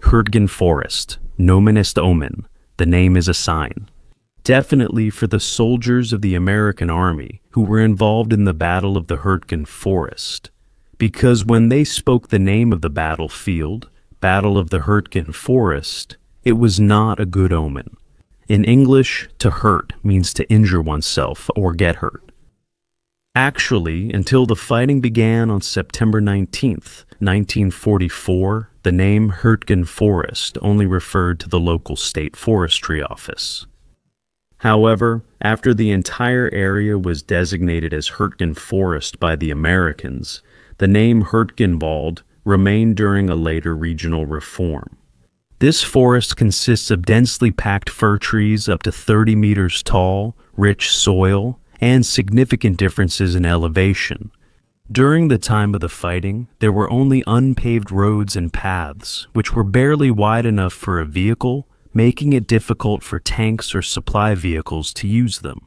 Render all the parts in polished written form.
Hurtgen Forest, nomen est omen, the name is a sign. Definitely for the soldiers of the American Army who were involved in the Battle of the Hurtgen Forest, because when they spoke the name of the battlefield, Battle of the Hurtgen Forest, it was not a good omen. In English, to hurt means to injure oneself or get hurt. Actually, until the fighting began on September 19th, 1944, the name Hurtgen Forest only referred to the local state forestry office. However, after the entire area was designated as Hurtgen Forest by the Americans, the name Hurtgenwald remained during a later regional reform. This forest consists of densely packed fir trees up to 30 meters tall, rich soil, and significant differences in elevation. During the time of the fighting, there were only unpaved roads and paths, which were barely wide enough for a vehicle, making it difficult for tanks or supply vehicles to use them.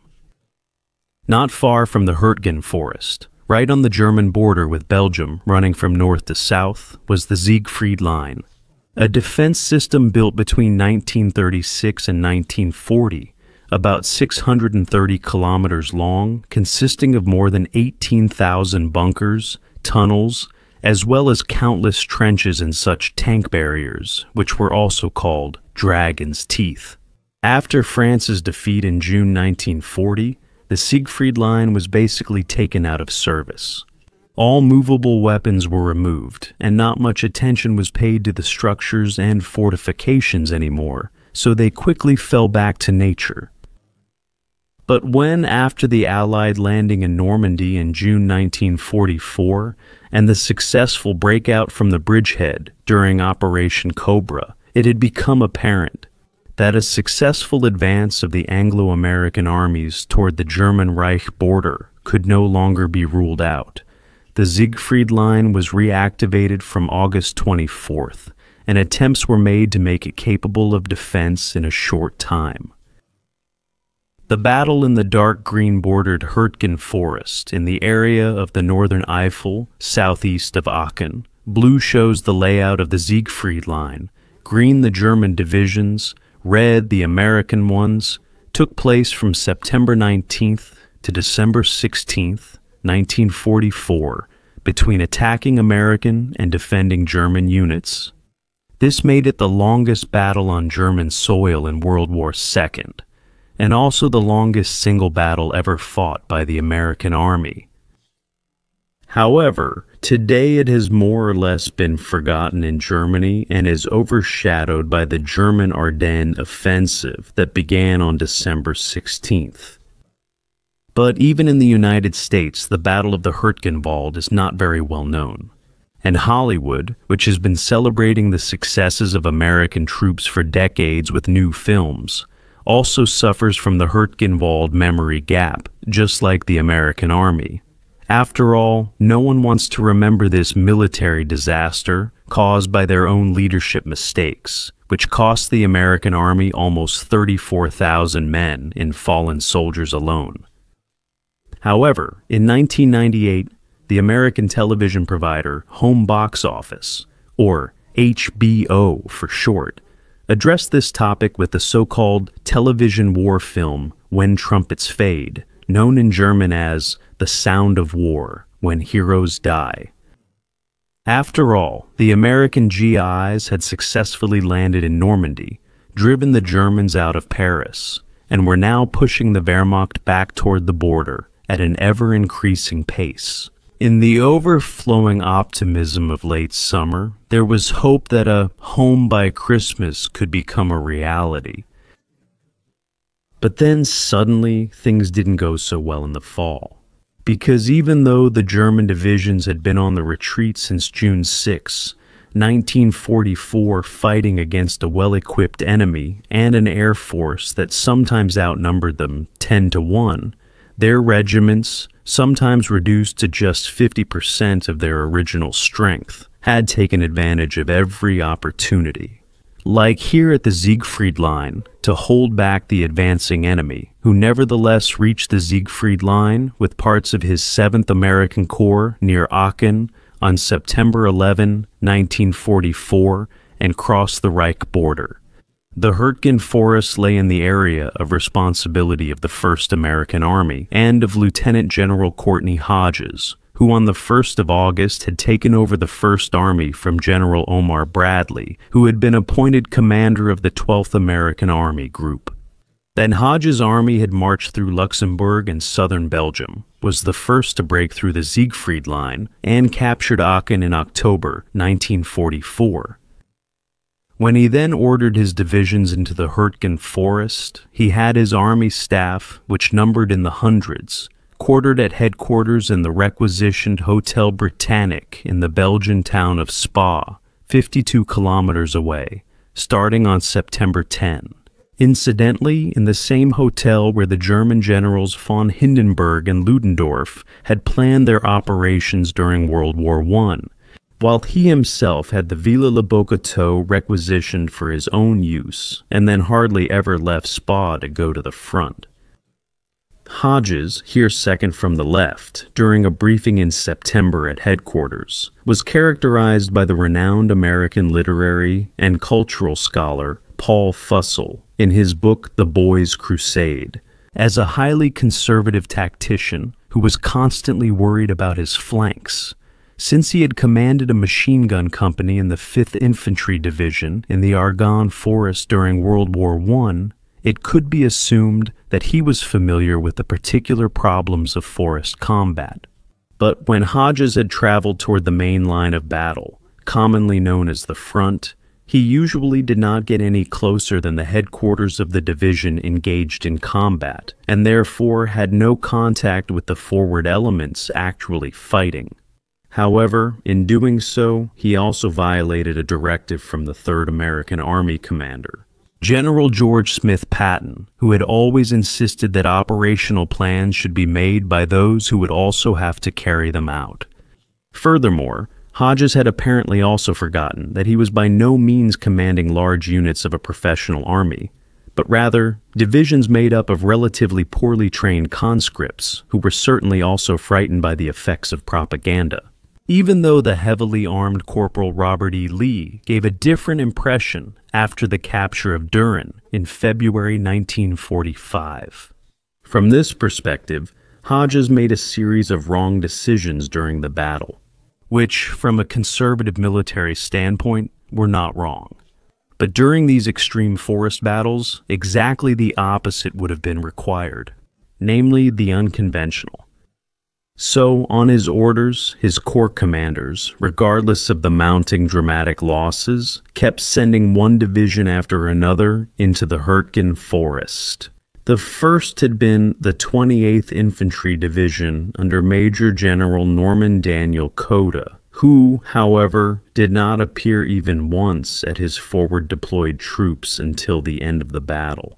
Not far from the Hurtgen Forest, right on the German border with Belgium running from north to south, was the Siegfried Line, a defense system built between 1936 and 1940, about 630 kilometers long, consisting of more than 18,000 bunkers, tunnels, as well as countless trenches and such tank barriers, which were also called Dragon's Teeth. After France's defeat in June 1940, the Siegfried Line was basically taken out of service. All movable weapons were removed, and not much attention was paid to the structures and fortifications anymore, so they quickly fell back to nature. But when, after the Allied landing in Normandy in June 1944 and the successful breakout from the bridgehead during Operation Cobra, it had become apparent that a successful advance of the Anglo-American armies toward the German Reich border could no longer be ruled out. The Siegfried Line was reactivated from August 24th, and attempts were made to make it capable of defense in a short time. The battle in the dark green-bordered Hurtgen Forest in the area of the northern Eifel, southeast of Aachen. Blue shows the layout of the Siegfried Line, green the German divisions, red the American ones, took place from September 19th to December 16th, 1944, between attacking American and defending German units. This made it the longest battle on German soil in World War II, and also the longest single battle ever fought by the American Army. However, today it has more or less been forgotten in Germany and is overshadowed by the German Ardennes offensive that began on December 16th. But even in the United States, the Battle of the Hurtgenwald is not very well known. And Hollywood, which has been celebrating the successes of American troops for decades with new films, also suffers from the Hurtgenwald memory gap, just like the American Army. After all, no one wants to remember this military disaster caused by their own leadership mistakes, which cost the American Army almost 34,000 men in fallen soldiers alone. However, in 1998, the American television provider Home Box Office, or HBO for short, addressed this topic with the so-called television war film When Trumpets Fade, known in German as The Sound of War, When Heroes Die. After all, the American GIs had successfully landed in Normandy, driven the Germans out of Paris, and were now pushing the Wehrmacht back toward the border at an ever-increasing pace. In the overflowing optimism of late summer, there was hope that a home by Christmas could become a reality. But then suddenly, things didn't go so well in the fall. Because even though the German divisions had been on the retreat since June 6, 1944, fighting against a well-equipped enemy and an air force that sometimes outnumbered them 10-1, their regiments, sometimes reduced to just 50% of their original strength, had taken advantage of every opportunity. Like here at the Siegfried Line, to hold back the advancing enemy, who nevertheless reached the Siegfried Line with parts of his 7th American Corps near Aachen on September 11, 1944, and crossed the Reich border. The Hürtgen Forest lay in the area of responsibility of the 1st American Army and of Lieutenant General Courtney Hodges, who on the 1st of August had taken over the 1st Army from General Omar Bradley, who had been appointed commander of the 12th American Army Group. Then Hodges' army had marched through Luxembourg and southern Belgium, was the first to break through the Siegfried line, and captured Aachen in October 1944. When he then ordered his divisions into the Hürtgen Forest, he had his army staff, which numbered in the hundreds, quartered at headquarters in the requisitioned Hotel Britannique in the Belgian town of Spa, 52 kilometers away, starting on September 10. Incidentally, in the same hotel where the German generals von Hindenburg and Ludendorff had planned their operations during World War I, while he himself had the Villa Le Bocato requisitioned for his own use, and then hardly ever left Spa to go to the front. Hodges, here second from the left, during a briefing in September at headquarters, was characterized by the renowned American literary and cultural scholar Paul Fussell in his book The Boys' Crusade as a highly conservative tactician who was constantly worried about his flanks. Since he had commanded a machine gun company in the 5th Infantry Division in the Argonne Forest during World War I, it could be assumed that he was familiar with the particular problems of forest combat. But when Hodges had traveled toward the main line of battle, commonly known as the front, he usually did not get any closer than the headquarters of the division engaged in combat, and therefore had no contact with the forward elements actually fighting. However, in doing so, he also violated a directive from the 3rd American Army commander, General George Smith Patton, who had always insisted that operational plans should be made by those who would also have to carry them out. Furthermore, Hodges had apparently also forgotten that he was by no means commanding large units of a professional army, but rather divisions made up of relatively poorly trained conscripts who were certainly also frightened by the effects of propaganda. Even though the heavily armed Corporal Robert E. Lee gave a different impression after the capture of Düren in February 1945. From this perspective, Hodges made a series of wrong decisions during the battle, which, from a conservative military standpoint, were not wrong. But during these extreme forest battles, exactly the opposite would have been required, namely the unconventional. So, on his orders, his corps commanders, regardless of the mounting dramatic losses, kept sending one division after another into the Hürtgen Forest. The first had been the 28th Infantry Division under Major General Norman Daniel Coda, who, however, did not appear even once at his forward deployed troops until the end of the battle.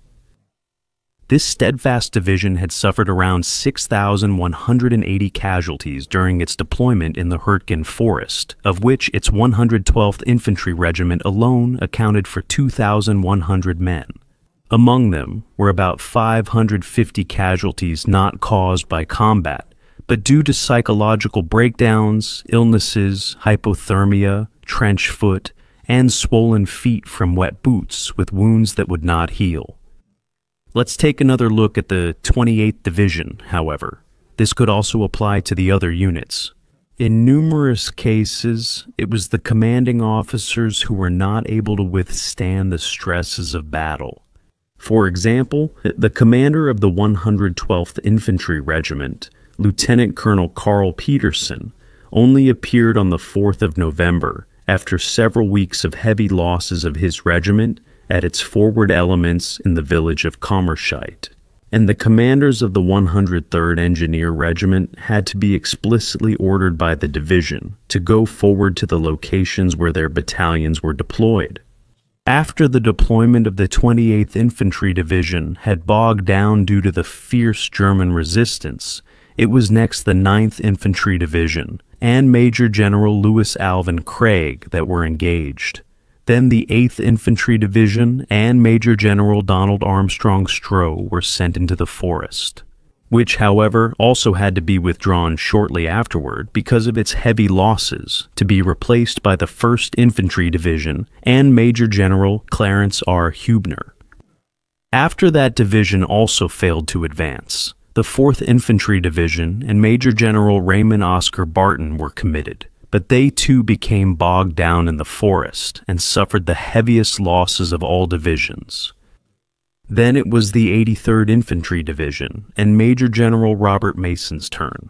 This steadfast division had suffered around 6,180 casualties during its deployment in the Hürtgen Forest, of which its 112th Infantry Regiment alone accounted for 2,100 men. Among them were about 550 casualties not caused by combat, but due to psychological breakdowns, illnesses, hypothermia, trench foot, and swollen feet from wet boots with wounds that would not heal. Let's take another look at the 28th Division, however. This could also apply to the other units. In numerous cases, it was the commanding officers who were not able to withstand the stresses of battle. For example, the commander of the 112th Infantry Regiment, Lieutenant Colonel Carl Peterson, only appeared on the 4th of November after several weeks of heavy losses of his regiment at its forward elements in the village of Kammerscheid, and the commanders of the 103rd Engineer Regiment had to be explicitly ordered by the division to go forward to the locations where their battalions were deployed. After the deployment of the 28th Infantry Division had bogged down due to the fierce German resistance, it was next the 9th Infantry Division and Major General Louis Alvin Craig that were engaged. Then the 8th Infantry Division and Major General Donald Armstrong Stroh were sent into the forest. which, however, also had to be withdrawn shortly afterward because of its heavy losses, to be replaced by the 1st Infantry Division and Major General Clarence R. Hübner. After that division also failed to advance, the 4th Infantry Division and Major General Raymond Oscar Barton were committed, but they too became bogged down in the forest and suffered the heaviest losses of all divisions. Then it was the 83rd Infantry Division and Major General Robert Mason's turn.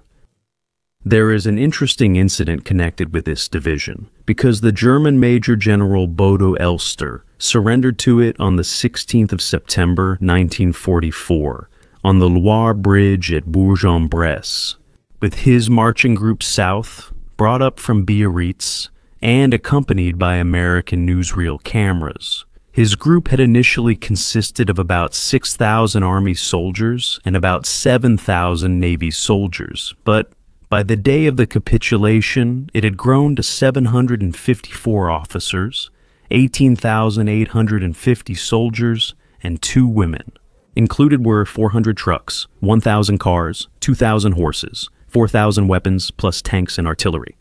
There is an interesting incident connected with this division, because the German Major General Bodo Elster surrendered to it on the 16th of September 1944 on the Loire Bridge at Bourg-en-Bresse, with his marching group south, brought up from Biarritz, and accompanied by American newsreel cameras. His group had initially consisted of about 6,000 Army soldiers and about 7,000 Navy soldiers, but by the day of the capitulation, it had grown to 754 officers, 18,850 soldiers, and 2 women. Included were 400 trucks, 1,000 cars, 2,000 horses, 4,000 weapons, plus tanks and artillery.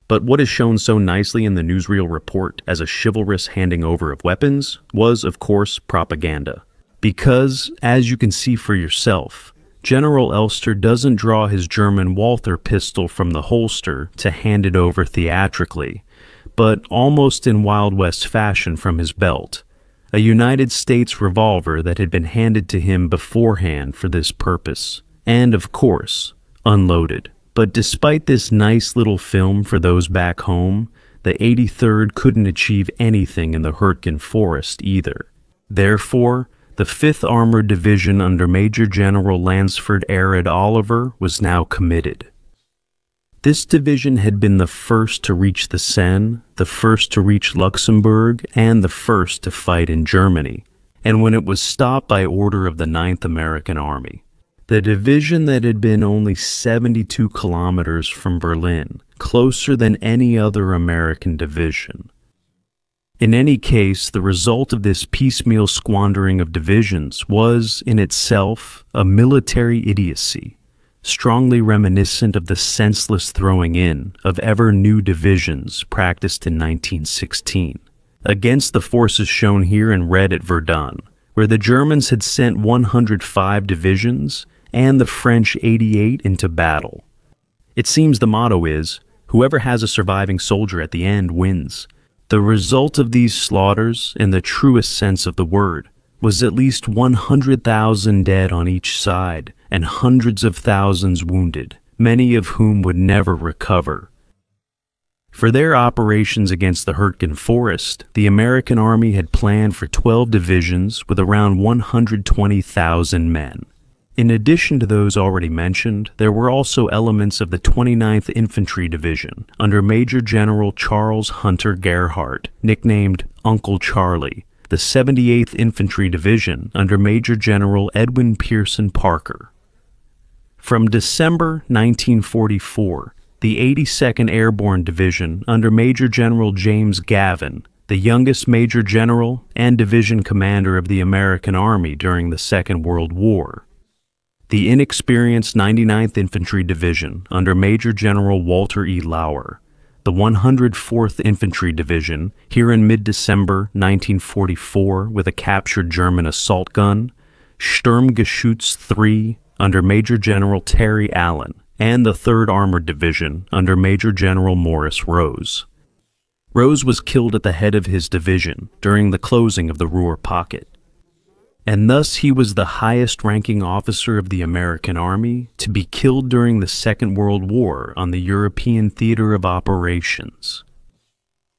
But what is shown so nicely in the newsreel report as a chivalrous handing over of weapons was, of course, propaganda. Because, as you can see for yourself, General Elster doesn't draw his German Walther pistol from the holster to hand it over theatrically, but almost in Wild West fashion from his belt, a United States revolver that had been handed to him beforehand for this purpose, and, of course, unloaded. But despite this nice little film for those back home, the 83rd couldn't achieve anything in the Hürtgen forest either. Therefore, the 5th Armored Division under Major General Lansford Arid Oliver was now committed. This division had been the first to reach the Seine, the first to reach Luxembourg, and the first to fight in Germany, and when it was stopped by order of the 9th American Army. The division that had been only 72 kilometers from Berlin, closer than any other American division. In any case, the result of this piecemeal squandering of divisions was, in itself, a military idiocy, strongly reminiscent of the senseless throwing in of ever new divisions practiced in 1916, against the forces shown here in red at Verdun, where the Germans had sent 105 divisions and the French 88 into battle. It seems the motto is, whoever has a surviving soldier at the end wins. The result of these slaughters, in the truest sense of the word, was at least 100,000 dead on each side and hundreds of thousands wounded, many of whom would never recover. For their operations against the Hürtgen forest, the American Army had planned for 12 divisions with around 120,000 men. In addition to those already mentioned, there were also elements of the 29th Infantry Division under Major General Charles Hunter Gerhardt, nicknamed Uncle Charlie, the 78th Infantry Division under Major General Edwin Pearson Parker. From December 1944, the 82nd Airborne Division under Major General James Gavin, the youngest Major General and Division Commander of the American Army during the Second World War. The inexperienced 99th Infantry Division under Major General Walter E. Lauer, the 104th Infantry Division, here in mid-December 1944 with a captured German assault gun, Sturmgeschütz III under Major General Terry Allen, and the 3rd Armored Division under Major General Morris Rose. Rose was killed at the head of his division during the closing of the Ruhr Pocket, and thus he was the highest-ranking officer of the American Army to be killed during the Second World War on the European theater of operations.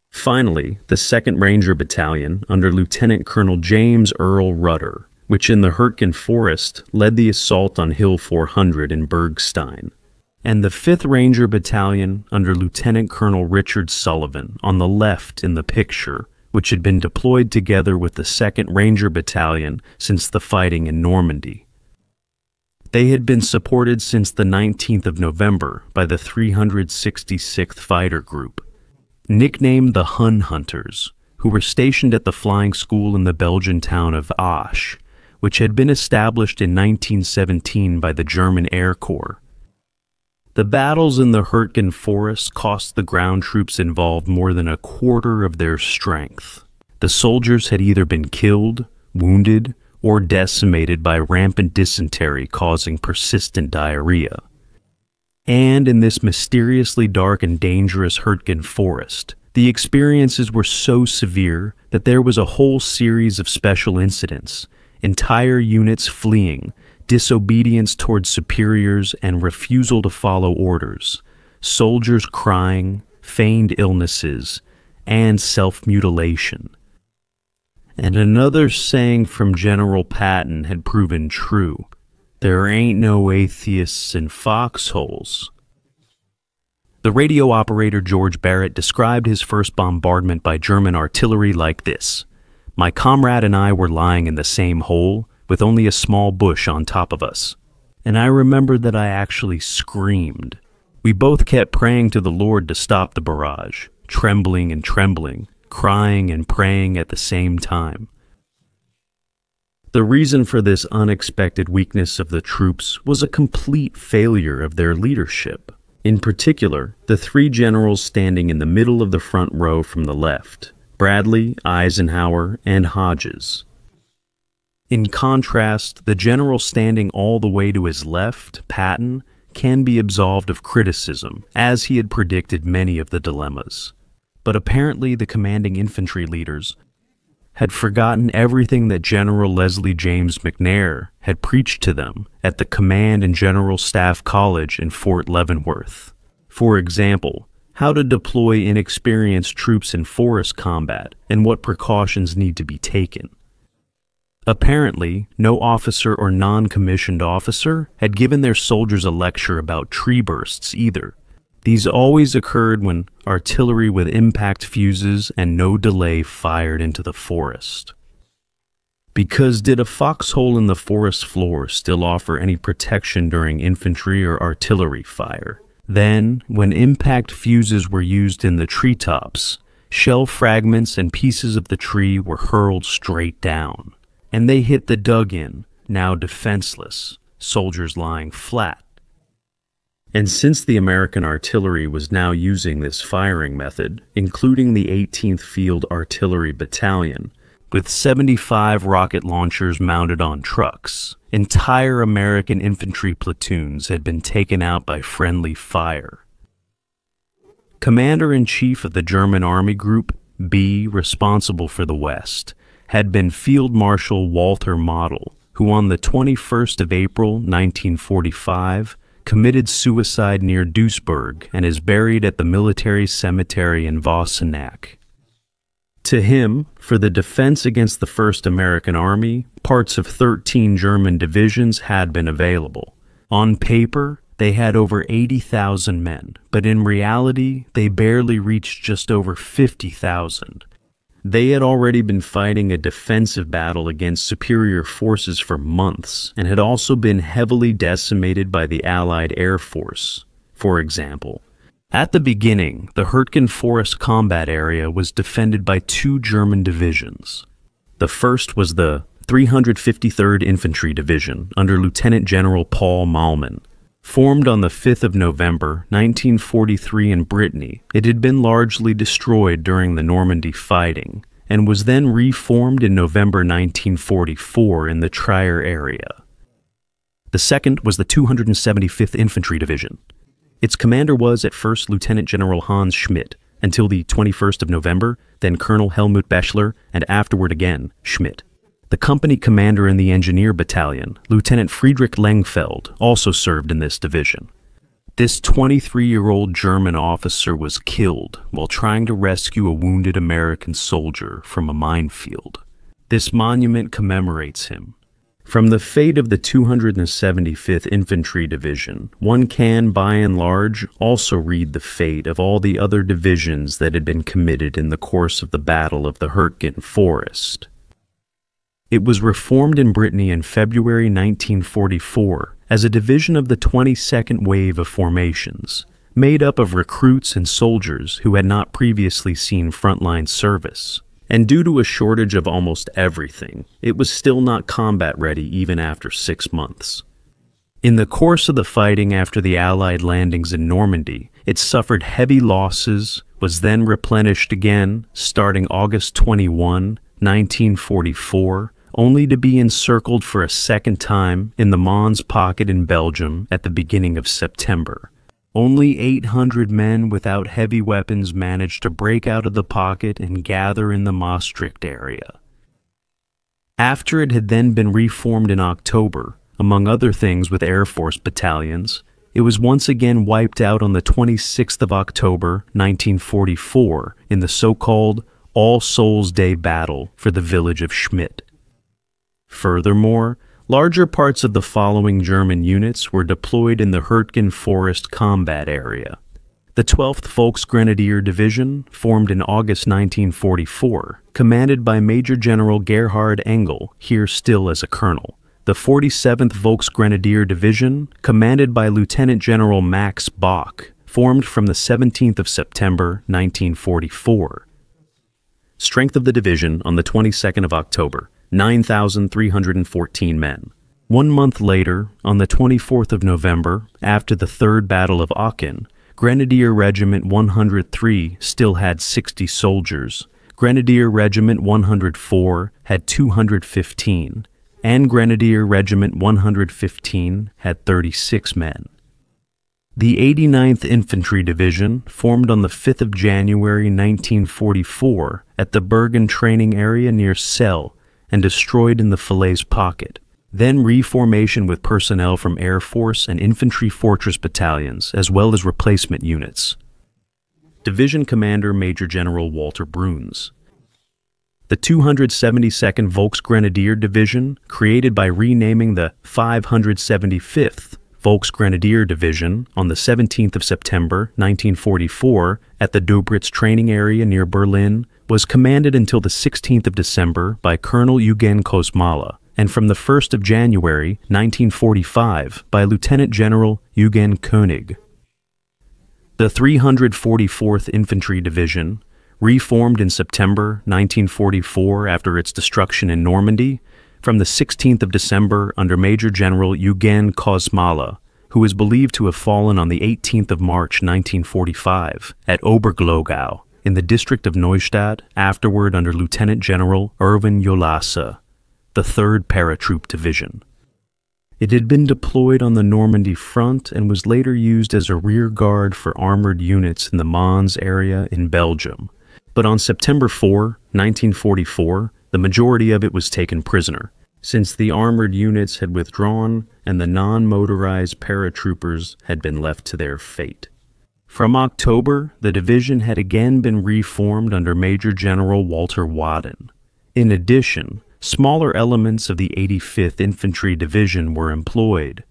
Finally, the 2nd Ranger Battalion under Lieutenant Colonel James Earl Rudder, which in the Hürtgen forest led the assault on Hill 400 in Bergstein, and the 5th Ranger Battalion under Lieutenant Colonel Richard Sullivan on the left in the picture, which had been deployed together with the 2nd Ranger Battalion since the fighting in Normandy. They had been supported since the 19th of November by the 366th Fighter Group, nicknamed the Hun Hunters, who were stationed at the flying school in the Belgian town of Asch, which had been established in 1917 by the German Air Corps. The battles in the Hürtgen forest cost the ground troops involved more than a quarter of their strength. The soldiers had either been killed, wounded, or decimated by rampant dysentery causing persistent diarrhea. And in this mysteriously dark and dangerous Hürtgen forest, the experiences were so severe that there was a whole series of special incidents, entire units fleeing, disobedience towards superiors and refusal to follow orders, soldiers crying, feigned illnesses, and self-mutilation. And another saying from General Patton had proven true: there ain't no atheists in foxholes. The radio operator George Barrett described his first bombardment by German artillery like this: "My comrade and I were lying in the same hole, with only a small bush on top of us. And I remember that I actually screamed. We both kept praying to the Lord to stop the barrage, trembling and trembling, crying and praying at the same time." The reason for this unexpected weakness of the troops was a complete failure of their leadership. In particular, the three generals standing in the middle of the front row from the left: Bradley, Eisenhower, and Hodges. In contrast, the general standing all the way to his left, Patton, can be absolved of criticism, as he had predicted many of the dilemmas. But apparently the commanding infantry leaders had forgotten everything that General Leslie James McNair had preached to them at the Command and General Staff College in Fort Leavenworth. For example, how to deploy inexperienced troops in forest combat and what precautions need to be taken. Apparently, no officer or non-commissioned officer had given their soldiers a lecture about tree bursts either. These always occurred when artillery with impact fuses and no delay fired into the forest. Because did a foxhole in the forest floor still offer any protection during infantry or artillery fire? Then, when impact fuses were used in the treetops, shell fragments and pieces of the tree were hurled straight down, and they hit the dug-in, now defenseless, soldiers lying flat. And since the American artillery was now using this firing method, including the 18th Field Artillery Battalion, with 75 rocket launchers mounted on trucks, entire American infantry platoons had been taken out by friendly fire. Commander-in-Chief of the German Army Group B, responsible for the West, had been Field Marshal Walter Model, who on the 21st of April, 1945, committed suicide near Duisburg and is buried at the military cemetery in Wassenach. To him, for the defense against the First American Army, parts of 13 German divisions had been available. On paper, they had over 80,000 men, but in reality, they barely reached just over 50,000. They had already been fighting a defensive battle against superior forces for months and had also been heavily decimated by the Allied Air Force. For example, at the beginning, the Hürtgen Forest combat area was defended by two German divisions. The first was the 353rd Infantry Division under Lieutenant General Paul Malman. Formed on the 5th of November, 1943 in Brittany, it had been largely destroyed during the Normandy fighting, and was then reformed in November 1944 in the Trier area. The second was the 275th Infantry Division. Its commander was at first Lieutenant General Hans Schmidt, until the 21st of November, then Colonel Helmut Bechler, and afterward again Schmidt. The company commander in the Engineer Battalion, Lieutenant Friedrich Lengfeld, also served in this division. This 23-year-old German officer was killed while trying to rescue a wounded American soldier from a minefield. This monument commemorates him. From the fate of the 275th Infantry Division, one can, by and large, also read the fate of all the other divisions that had been committed in the course of the Battle of the Hürtgen Forest. It was reformed in Brittany in February 1944 as a division of the 22nd Wave of Formations, made up of recruits and soldiers who had not previously seen frontline service, and due to a shortage of almost everything, it was still not combat ready even after 6 months. In the course of the fighting after the Allied landings in Normandy, it suffered heavy losses, was then replenished again, starting August 21, 1944, only to be encircled for a second time in the Mons pocket in Belgium at the beginning of September. Only 800 men without heavy weapons managed to break out of the pocket and gather in the Maastricht area. After it had then been reformed in October, among other things with Air Force battalions, it was once again wiped out on the 26th of October, 1944, in the so-called All Souls' Day battle for the village of Schmidt. Furthermore, larger parts of the following German units were deployed in the Hürtgen forest combat area. The 12th Volksgrenadier Division, formed in August 1944, commanded by Major General Gerhard Engel, here still as a colonel. The 47th Volksgrenadier Division, commanded by Lieutenant General Max Bock, formed from the 17th of September 1944. Strength of the division on the 22nd of October, 9,314 men. 1 month later, on the 24th of November, after the Third Battle of Aachen, Grenadier Regiment 103 still had 60 soldiers, Grenadier Regiment 104 had 215, and Grenadier Regiment 115 had 36 men. The 89th Infantry Division formed on the 5th of January 1944 at the Bergen training area near Celle, and destroyed in the Falaise pocket. Then reformation with personnel from Air Force and Infantry Fortress battalions, as well as replacement units. Division Commander Major General Walter Bruns. The 272nd Volksgrenadier Division, created by renaming the 575th Volksgrenadier Division on the 17th of September 1944 at the Dobritz training area near Berlin, was commanded until the 16th of December by Colonel Eugen Kosmala, and from the 1st of January 1945 by Lieutenant General Eugen König. The 344th Infantry Division, reformed in September 1944 after its destruction in Normandy, from the 16th of December under Major General Eugen Kosmala, who is believed to have fallen on the 18th of March 1945 at Oberglogau, in the district of Neustadt, afterward under Lieutenant General Erwin Jolasse, the 3rd Paratroop Division. It had been deployed on the Normandy front and was later used as a rear guard for armored units in the Mons area in Belgium. But on September 4, 1944, the majority of it was taken prisoner, since the armored units had withdrawn and the non-motorized paratroopers had been left to their fate. From October, the division had again been reformed under Major General Walter Wadden. In addition, smaller elements of the 85th Infantry Division were employed.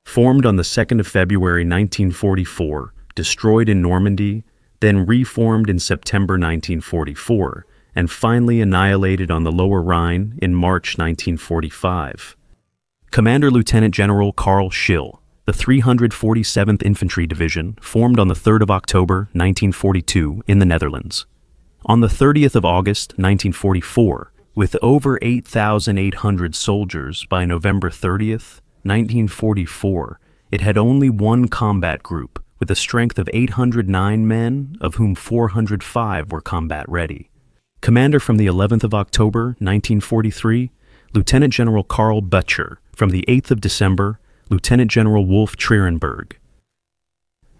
Formed on the 2nd of February 1944, destroyed in Normandy, then reformed in September 1944, and finally annihilated on the Lower Rhine in March 1945. Commander Lieutenant General Karl Schill, the 347th Infantry Division, formed on the 3rd of October 1942 in the Netherlands. On the 30th of August 1944, with over 8,800 soldiers by November 30th, 1944, it had only one combat group, with a strength of 809 men, of whom 405 were combat ready. Commander from the 11th of October, 1943, Lieutenant General Karl Butcher. From the 8th of December, Lieutenant General Wolf Trierenberg.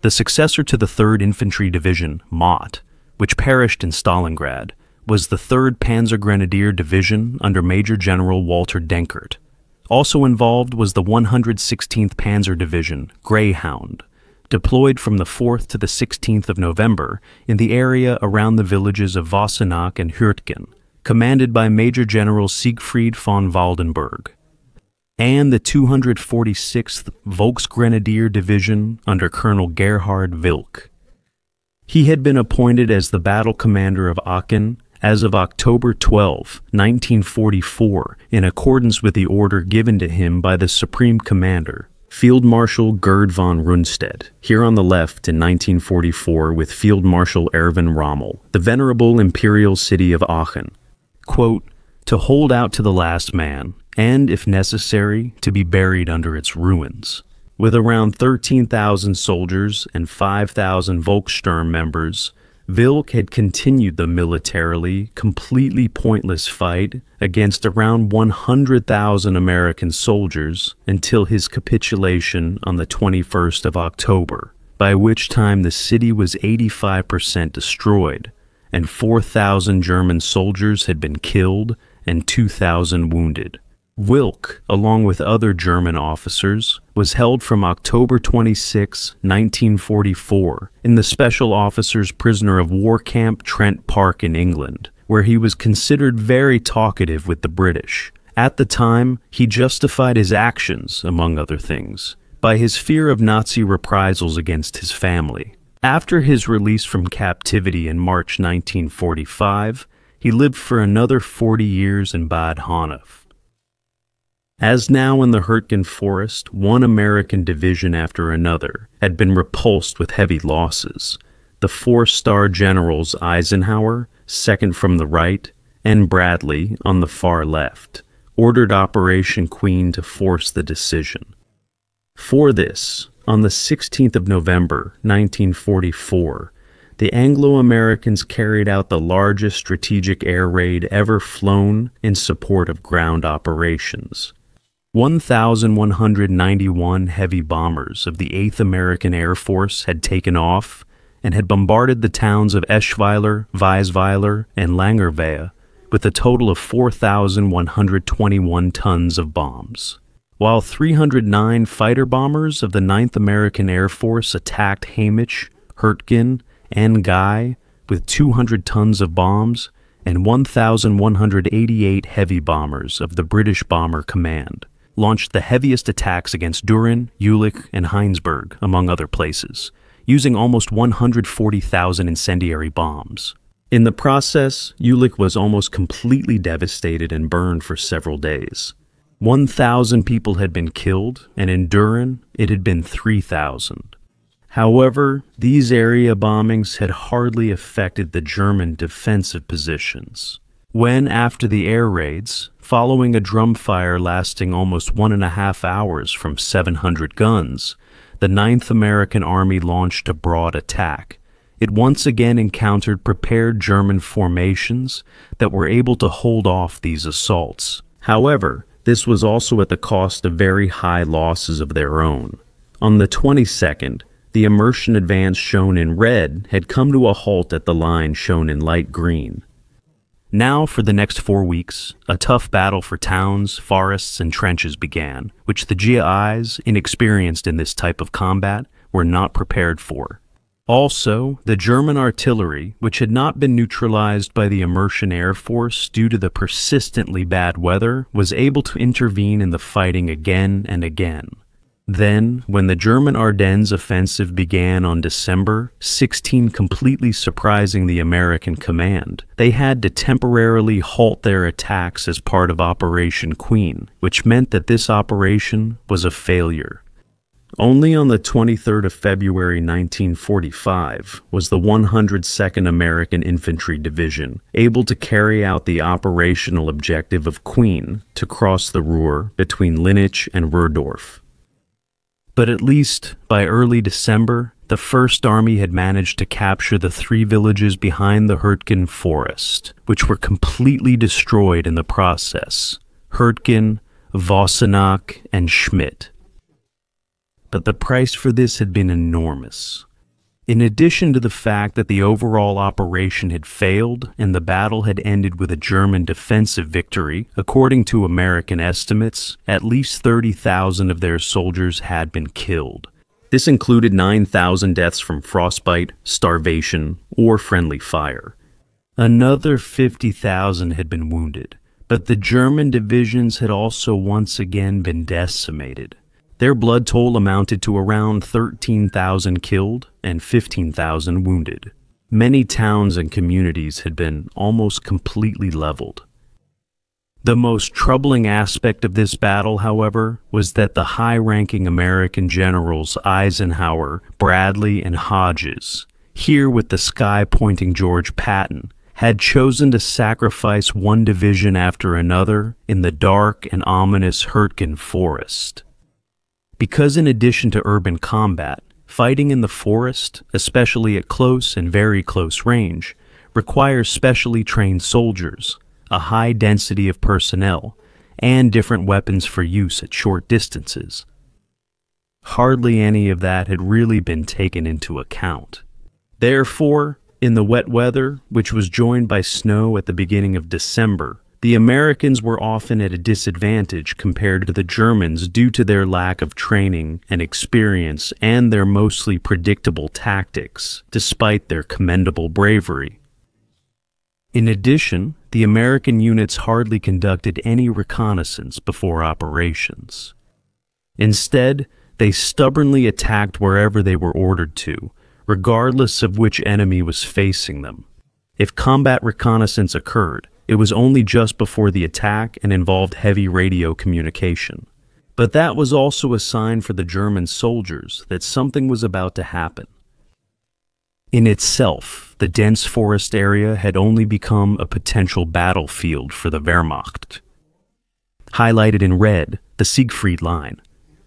The successor to the 3rd Infantry Division, Mott, which perished in Stalingrad, was the 3rd Panzer Grenadier Division under Major General Walter Denkert. Also involved was the 116th Panzer Division, Greyhound, deployed from the 4th to the 16th of November in the area around the villages of Wassenach and Hürtgen, commanded by Major General Siegfried von Waldenberg. And the 246th Volksgrenadier Division under Colonel Gerhard Wilk. He had been appointed as the battle commander of Aachen as of October 12, 1944, in accordance with the order given to him by the Supreme Commander. Field Marshal Gerd von Rundstedt, here on the left in 1944 with Field Marshal Erwin Rommel, the venerable imperial city of Aachen. Quote, "To hold out to the last man, and, if necessary, to be buried under its ruins." With around 13,000 soldiers and 5,000 Volkssturm members, Wilk had continued the militarily completely pointless fight against around 100,000 American soldiers until his capitulation on the 21st of October, by which time the city was 85% destroyed, and 4,000 German soldiers had been killed and 2,000 wounded. Wilk, along with other German officers, was held from October 26, 1944, in the Special Officers' Prisoner of War Camp Trent Park in England, where he was considered very talkative with the British. At the time, he justified his actions, among other things, by his fear of Nazi reprisals against his family. After his release from captivity in March 1945, he lived for another 40 years in Bad Honnef. As now in the Hürtgen forest, one American division after another had been repulsed with heavy losses. The four-star generals Eisenhower, second from the right, and Bradley on the far left, ordered Operation Queen to force the decision. For this, on the 16th of November, 1944, the Anglo-Americans carried out the largest strategic air raid ever flown in support of ground operations. 1,191 heavy bombers of the 8th American Air Force had taken off and had bombarded the towns of Eschweiler, Weisweiler, and Langerwehe with a total of 4,121 tons of bombs, while 309 fighter bombers of the 9th American Air Force attacked Hamish, Hurtgen, and Guy with 200 tons of bombs, and 1,188 heavy bombers of the British Bomber Command launched the heaviest attacks against Düren, Jülich, and Heinsberg, among other places, using almost 140,000 incendiary bombs. In the process, Jülich was almost completely devastated and burned for several days. 1,000 people had been killed, and in Düren, it had been 3,000. However, these area bombings had hardly affected the German defensive positions. When, after the air raids, following a drum fire lasting almost 1.5 hours from 700 guns, the 9th American Army launched a broad attack, it once again encountered prepared German formations that were able to hold off these assaults. However, this was also at the cost of very high losses of their own. On the 22nd, the immersion advance shown in red had come to a halt at the line shown in light green. Now, for the next 4 weeks, a tough battle for towns, forests, and trenches began, which the GIs, inexperienced in this type of combat, were not prepared for. Also, the German artillery, which had not been neutralized by the immersion air force due to the persistently bad weather, was able to intervene in the fighting again and again. Then, when the German Ardennes offensive began on December 16, completely surprising the American command, they had to temporarily halt their attacks as part of Operation Queen, which meant that this operation was a failure. Only on the 23rd of February 1945 was the 102nd American Infantry Division able to carry out the operational objective of Queen to cross the Ruhr between Linnich and Ruhrdorf. But at least by early December, the First Army had managed to capture the 3 villages behind the Hürtgen forest, which were completely destroyed in the process: Hürtgen, Vossenach, and Schmidt. But the price for this had been enormous. In addition to the fact that the overall operation had failed and the battle had ended with a German defensive victory, according to American estimates, at least 30,000 of their soldiers had been killed. This included 9,000 deaths from frostbite, starvation, or friendly fire. Another 50,000 had been wounded, but the German divisions had also once again been decimated. Their blood toll amounted to around 13,000 killed and 15,000 wounded. Many towns and communities had been almost completely leveled. The most troubling aspect of this battle, however, was that the high-ranking American generals Eisenhower, Bradley, and Hodges, here with the sky-pointing George Patton, had chosen to sacrifice one division after another in the dark and ominous Hürtgen forest. Because in addition to urban combat, fighting in the forest, especially at close and very close range, requires specially trained soldiers, a high density of personnel, and different weapons for use at short distances. Hardly any of that had really been taken into account. Therefore, in the wet weather, which was joined by snow at the beginning of December, the Americans were often at a disadvantage compared to the Germans due to their lack of training and experience and their mostly predictable tactics, despite their commendable bravery. In addition, the American units hardly conducted any reconnaissance before operations. Instead, they stubbornly attacked wherever they were ordered to, regardless of which enemy was facing them. If combat reconnaissance occurred, it was only just before the attack and involved heavy radio communication. But that was also a sign for the German soldiers that something was about to happen. In itself, the dense forest area had only become a potential battlefield for the Wehrmacht. Highlighted in red, the Siegfried line.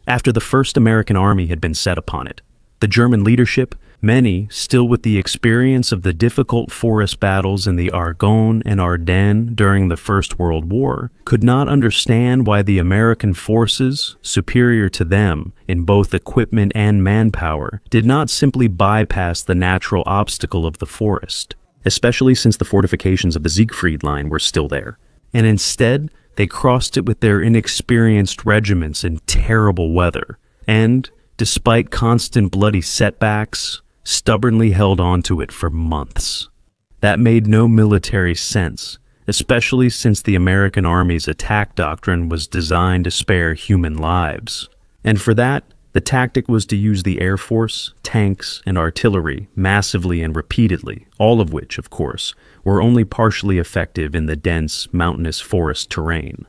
After the first American army had been set upon it, the German leadership, many still with the experience of the difficult forest battles in the Argonne and Ardennes during the First World War, could not understand why the American forces, superior to them in both equipment and manpower, did not simply bypass the natural obstacle of the forest, especially since the fortifications of the Siegfried line were still there, and instead they crossed it with their inexperienced regiments in terrible weather, and, despite constant bloody setbacks, stubbornly held on to it for months. That made no military sense, especially since the American Army's attack doctrine was designed to spare human lives. And for that, the tactic was to use the Air Force, tanks, and artillery massively and repeatedly, all of which, of course, were only partially effective in the dense, mountainous forest terrain.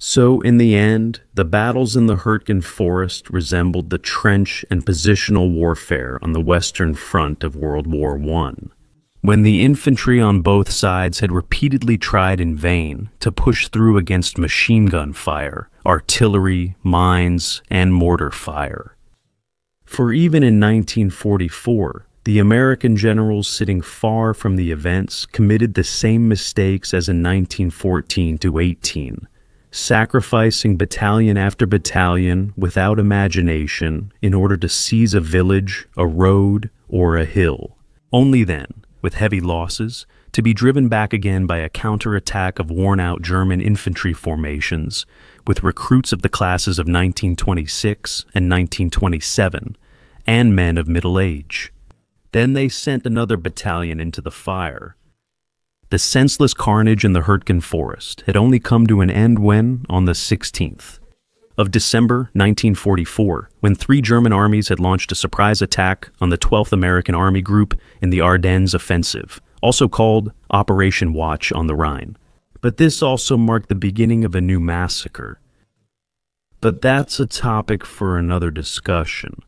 So, in the end, the battles in the Hürtgen forest resembled the trench and positional warfare on the Western Front of World War I. When the infantry on both sides had repeatedly tried in vain to push through against machine gun fire, artillery, mines, and mortar fire. For even in 1944, the American generals sitting far from the events committed the same mistakes as in 1914-18. Sacrificing battalion after battalion without imagination in order to seize a village, a road, or a hill. Only then, with heavy losses, to be driven back again by a counterattack of worn-out German infantry formations, with recruits of the classes of 1926 and 1927, and men of middle age. Then they sent another battalion into the fire. The senseless carnage in the Hürtgen forest had only come to an end when, on the 16th of December 1944, when 3 German armies had launched a surprise attack on the 12th American Army Group in the Ardennes Offensive, also called Operation Watch on the Rhine. But this also marked the beginning of a new massacre. But that's a topic for another discussion.